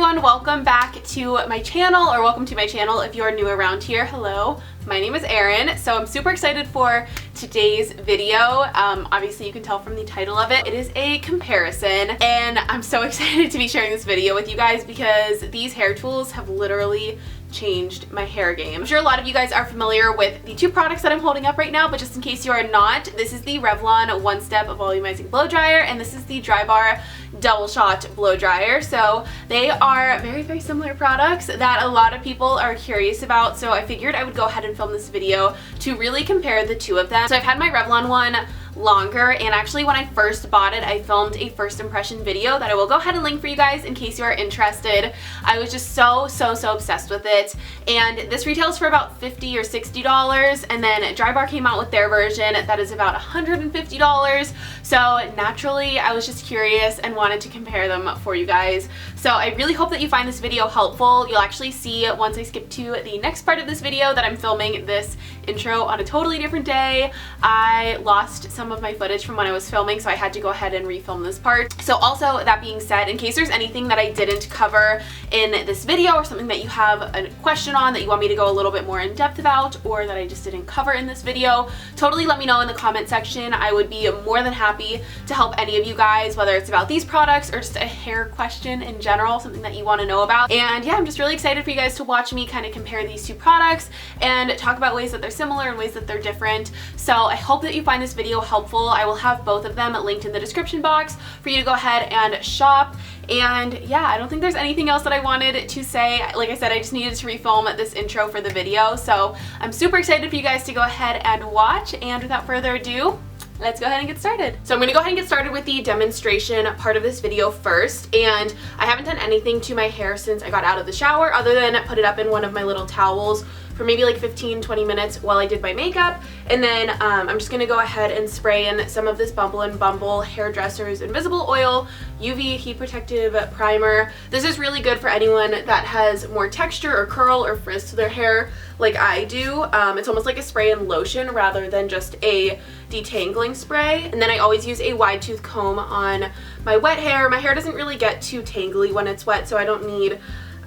everyone, welcome back to my channel, or welcome to my channel if you're new around here. Hello, my name is Erin. So I'm super excited for today's video. Obviously you can tell from the title of it. It is a comparison, and I'm so excited to be sharing this video with you guys because these hair tools have literally changed my hair game. I'm sure a lot of you guys are familiar with the two products that I'm holding up right now, but just in case you are not, this is the Revlon One Step Volumizing Blow Dryer, and this is the Drybar Doubleshot Blow Dryer. So they are very, very similar products that a lot of people are curious about, so I figured I would go ahead and film this video to really compare the two of them. So I've had my Revlon one longer, and actually when I first bought it, I filmed a first impression video that I will go ahead and link for you guys in case you are interested. I was just so obsessed with it, and this retails for about $50 or $60, and then Drybar came out with their version that is about $150. So naturally I was just curious and wanted to compare them for you guys. So I really hope that you find this video helpful. You'll actually see once I skip to the next part of this video that I'm filming this intro on a totally different day. I lost some of my footage from when I was filming, so I had to go ahead and refilm this part. So also, that being said, in case there's anything that I didn't cover in this video, or something that you have a question on that you want me to go a little bit more in depth about, or that I just didn't cover in this video, totally let me know in the comment section. I would be more than happy to help any of you guys, whether it's about these products or just a hair question in general, something that you want to know about. And yeah, I'm just really excited for you guys to watch me kind of compare these two products and talk about ways that they're similar and ways that they're different. So I hope that you find this video helpful. I will have both of them linked in the description box for you to go ahead and shop. And yeah, I don't think there's anything else that I wanted to say. Like I said, I just needed to refilm this intro for the video. So I'm super excited for you guys to go ahead and watch. And without further ado, let's go ahead and get started. So I'm going to go ahead and get started with the demonstration part of this video first. And I haven't done anything to my hair since I got out of the shower other than put it up in one of my little towels for maybe like 15-20 minutes while I did my makeup. And then I'm just going to go ahead and spray in some of this Bumble Hairdressers Invisible Oil UV Heat Protective Primer. This is really good for anyone that has more texture or curl or frizz to their hair like I do. It's almost like a spray and lotion rather than just a detangling spray. And then I always use a wide tooth comb on my wet hair. My hair doesn't really get too tangly when it's wet, so I don't need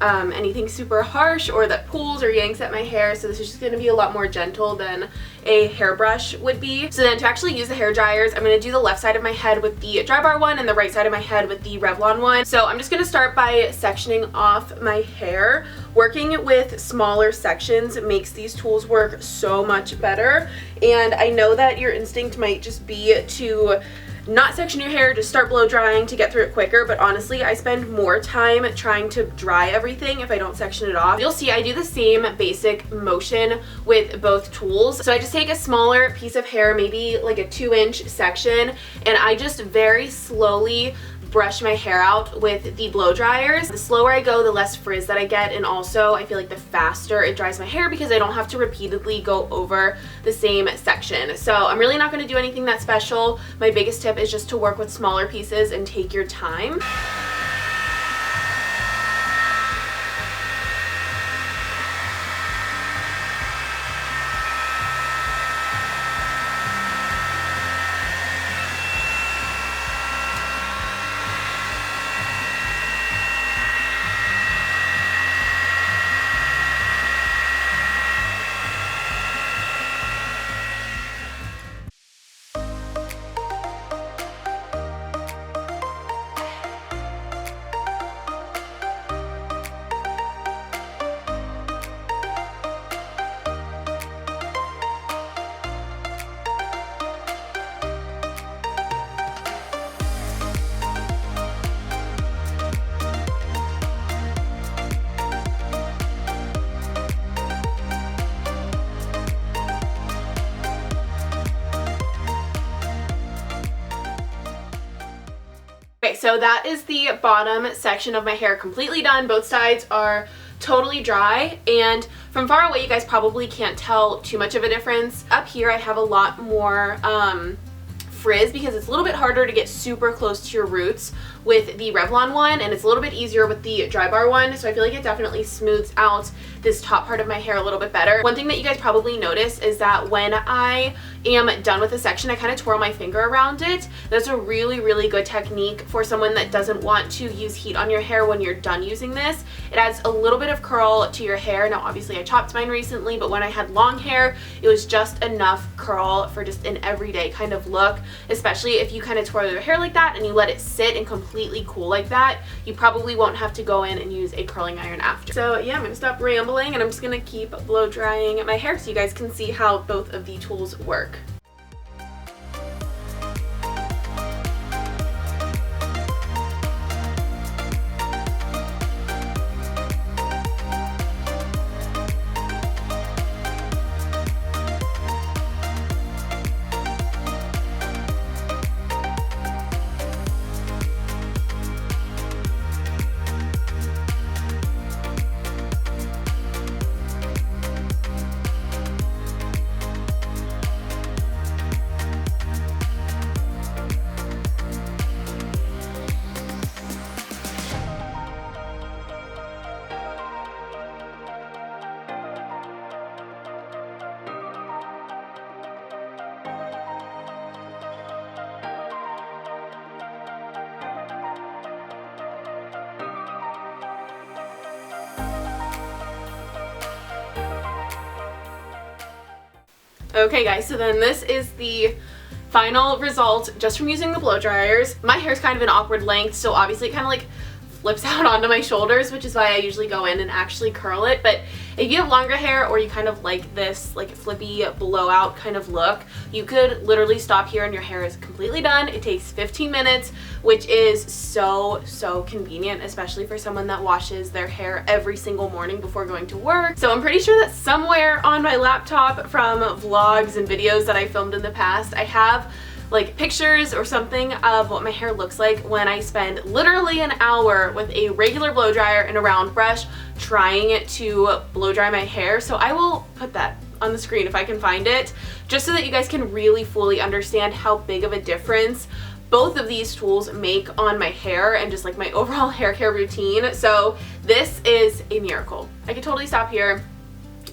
anything super harsh or that pulls or yanks at my hair, so this is just going to be a lot more gentle than a hairbrush would be. So then to actually use the hair dryers, I'm going to do the left side of my head with the Drybar one and the right side of my head with the Revlon one. So I'm just going to start by sectioning off my hair. Working with smaller sections makes these tools work so much better, and I know that your instinct might just be to not section your hair, just start blow drying to get through it quicker, but honestly I spend more time trying to dry everything if I don't section it off. You'll see I do the same basic motion with both tools. So I just take a smaller piece of hair, maybe like a 2-inch section, and I just very slowly brush my hair out with the blow dryers. The slower I go, the less frizz that I get, and also I feel like the faster it dries my hair because I don't have to repeatedly go over the same section. So I'm really not going to do anything that special. My biggest tip is just to work with smaller pieces and take your time. So that is the bottom section of my hair completely done. Both sides are totally dry, and from far away you guys probably can't tell too much of a difference. Up here I have a lot more frizz because it's a little bit harder to get super close to your roots with the Revlon one, and it's a little bit easier with the Drybar one, so I feel like it definitely smooths out this top part of my hair a little bit better. One thing that you guys probably notice is that when I am done with a section, I kind of twirl my finger around it. That's a really, really good technique for someone that doesn't want to use heat on your hair when you're done using this. It adds a little bit of curl to your hair. Now, obviously I chopped mine recently, but when I had long hair, it was just enough curl for just an everyday kind of look, especially if you kind of twirl your hair like that and you let it sit and completely cool like that. You probably won't have to go in and use a curling iron after. So yeah, I'm gonna stop rambling and I'm just gonna keep blow drying my hair so you guys can see how both of the tools work. Okay guys, so then this is the final result just from using the blow dryers. My hair is kind of an awkward length, so obviously it kind of like flips out onto my shoulders, which is why I usually go in and actually curl it. But if you have longer hair or you kind of like this like flippy blowout kind of look, you could literally stop here and your hair is completely done. It takes 15 minutes, which is so convenient, especially for someone that washes their hair every single morning before going to work. So I'm pretty sure that somewhere on my laptop from vlogs and videos that I filmed in the past, I have like pictures or something of what my hair looks like when I spend literally an hour with a regular blow dryer and a round brush trying to blow dry my hair. So I will put that on the screen if I can find it, just so that you guys can really fully understand how big of a difference both of these tools make on my hair and just like my overall hair care routine. So this is a miracle. I could totally stop here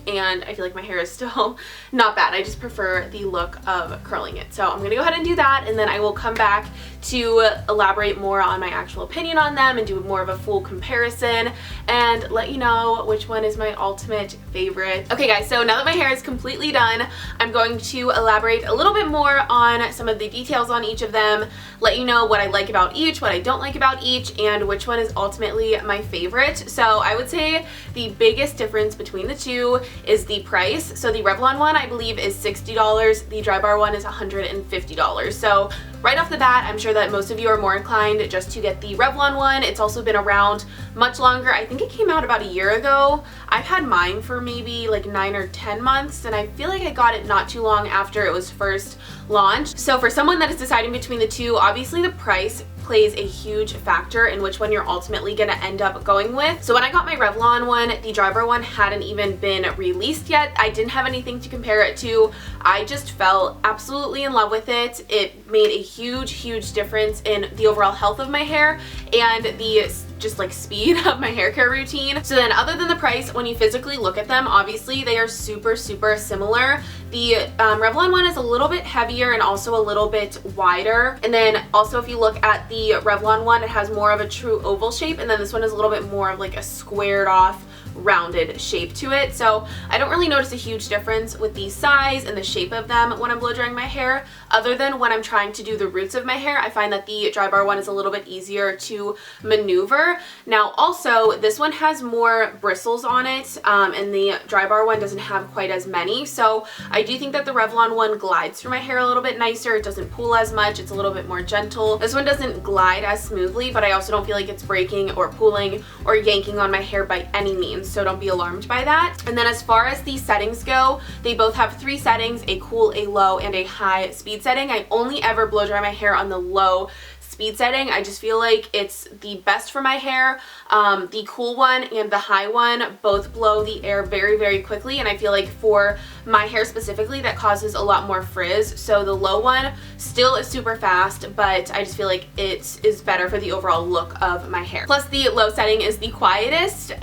and I feel like my hair is still not bad. I just prefer the look of curling it. So I'm gonna go ahead and do that, and then I will come back to elaborate more on my actual opinion on them and do more of a full comparison and let you know which one is my ultimate favorite. Okay guys, so now that my hair is completely done, I'm going to elaborate a little bit more on some of the details on each of them, let you know what I like about each, what I don't like about each, and which one is ultimately my favorite. So I would say the biggest difference between the two is the price. So the Revlon one I believe is $60, the Drybar one is $150. So right off the bat, I'm sure that most of you are more inclined just to get the Revlon one. It's also been around much longer. I think it came out about a year ago. I've had mine for maybe like 9 or 10 months, and I feel like I got it not too long after it was first launched. So for someone that is deciding between the two, obviously the price plays a huge factor in which one you're ultimately going to end up going with. So when I got my Revlon one, the Drybar one hadn't even been released yet. I didn't have anything to compare it to. I just fell absolutely in love with it. It made a huge difference in the overall health of my hair and the just like speed of my hair care routine. So then other than the price, when you physically look at them, obviously they are super similar. The Revlon one is a little bit heavier and also a little bit wider. And then also if you look at the Revlon one, it has more of a true oval shape, and then this one is a little bit more of like a squared off rounded shape to it. So I don't really notice a huge difference with the size and the shape of them when I'm blow drying my hair, other than when I'm trying to do the roots of my hair. I find that the Drybar one is a little bit easier to maneuver. Now also this one has more bristles on it, and the Drybar one doesn't have quite as many. So I do think that the Revlon one glides through my hair a little bit nicer. It doesn't pull as much. It's a little bit more gentle. This one doesn't glide as smoothly, but I also don't feel like it's breaking or pulling or yanking on my hair by any means. So don't be alarmed by that. And then as far as the settings go, they both have 3 settings, a cool, a low, and a high speed setting. I only ever blow dry my hair on the low speed setting. I just feel like it's the best for my hair. The cool one and the high one both blow the air very quickly, and I feel like for my hair specifically that causes a lot more frizz. So the low one still is super fast, but I just feel like it is better for the overall look of my hair. Plus the low setting is the quietest,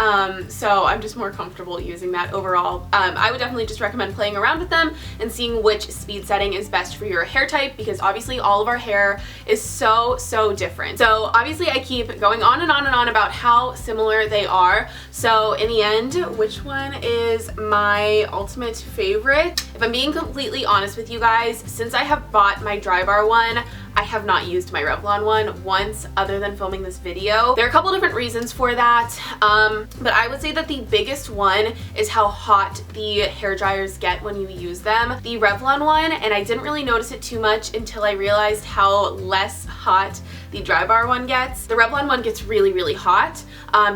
so I'm just more comfortable using that overall. I would definitely just recommend playing around with them and seeing which speed setting is best for your hair type, because obviously all of our hair is so different. So obviously I keep going on and on and on about how similar they are. So in the end, which one is my ultimate favorite? If I'm being completely honest with you guys, since I have bought my Drybar one, I have not used my Revlon one once other than filming this video. There are a couple different reasons for that, but I would say that the biggest one is how hot the hair dryers get when you use them. The Revlon one, and I didn't really notice it too much until I realized how less hot the Drybar one gets. The Revlon one gets really hot,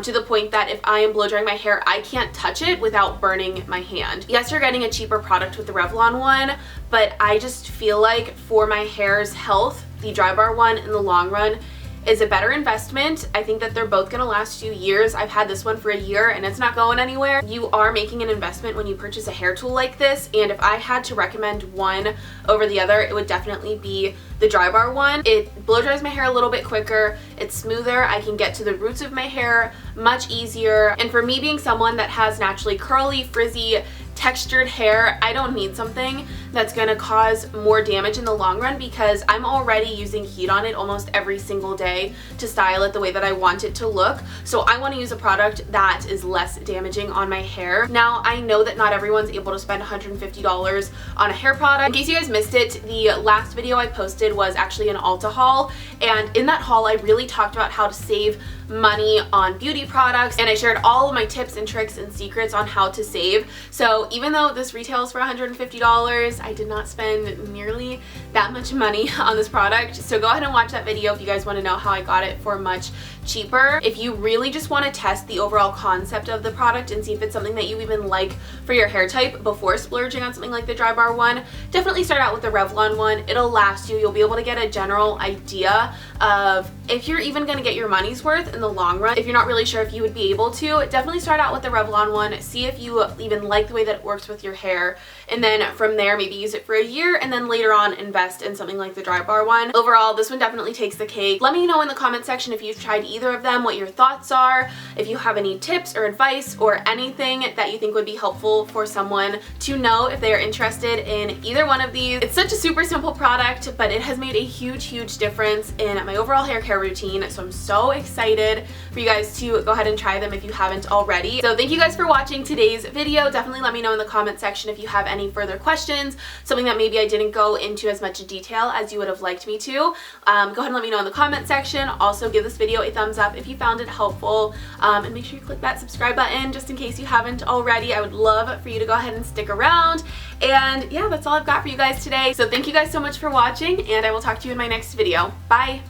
to the point that if I am blow drying my hair, I can't touch it without burning my hand. Yes, you're getting a cheaper product with the Revlon one, but I just feel like for my hair's health, the Drybar one in the long run is a better investment. I think that they're both gonna last you years. I've had this one for a year and it's not going anywhere. You are making an investment when you purchase a hair tool like this, and if I had to recommend one over the other, it would definitely be the Drybar one. It blow dries my hair a little bit quicker, it's smoother, I can get to the roots of my hair much easier, and for me being someone that has naturally curly, frizzy, textured hair, I don't need something that's gonna cause more damage in the long run, because I'm already using heat on it almost every single day to style it the way that I want it to look. So I want to use a product that is less damaging on my hair. Now, I know that not everyone's able to spend $150 on a hair product. In case you guys missed it, the last video I posted was actually an Ulta haul, and in that haul I really talked about how to save money on beauty products, and I shared all of my tips and tricks and secrets on how to save. So even though this retails for $150, I did not spend nearly that much money on this product. So go ahead and watch that video if you guys want to know how I got it for much cheaper. If you really just want to test the overall concept of the product and see if it's something that you even like for your hair type before splurging on something like the Drybar one, definitely start out with the Revlon one. It'll last you. You'll be able to get a general idea of if you're even going to get your money's worth in the long run. If you're not really sure if you would be able to, definitely start out with the Revlon one. See if you even like the way that it works with your hair, and then from there maybe use it for a year, and then later on invest in something like the Drybar one. Overall, this one definitely takes the cake. Let me know in the comment section if you've tried either of them, what your thoughts are, if you have any tips or advice or anything that you think would be helpful for someone to know if they are interested in either one of these. It's such a super simple product, but it has made a huge difference in my overall hair care routine, so I'm so excited for you guys to go ahead and try them if you haven't already. So thank you guys for watching today's video. Definitely let me know in the comment section if you have any further questions, something that maybe I didn't go into as much detail as you would have liked me to. Go ahead and let me know in the comment section. Also give this video a thumbs up if you found it helpful, and make sure you click that subscribe button just in case you haven't already. I would love for you to go ahead and stick around. And yeah, that's all I've got for you guys today. So thank you guys so much for watching, and I will talk to you in my next video. Bye!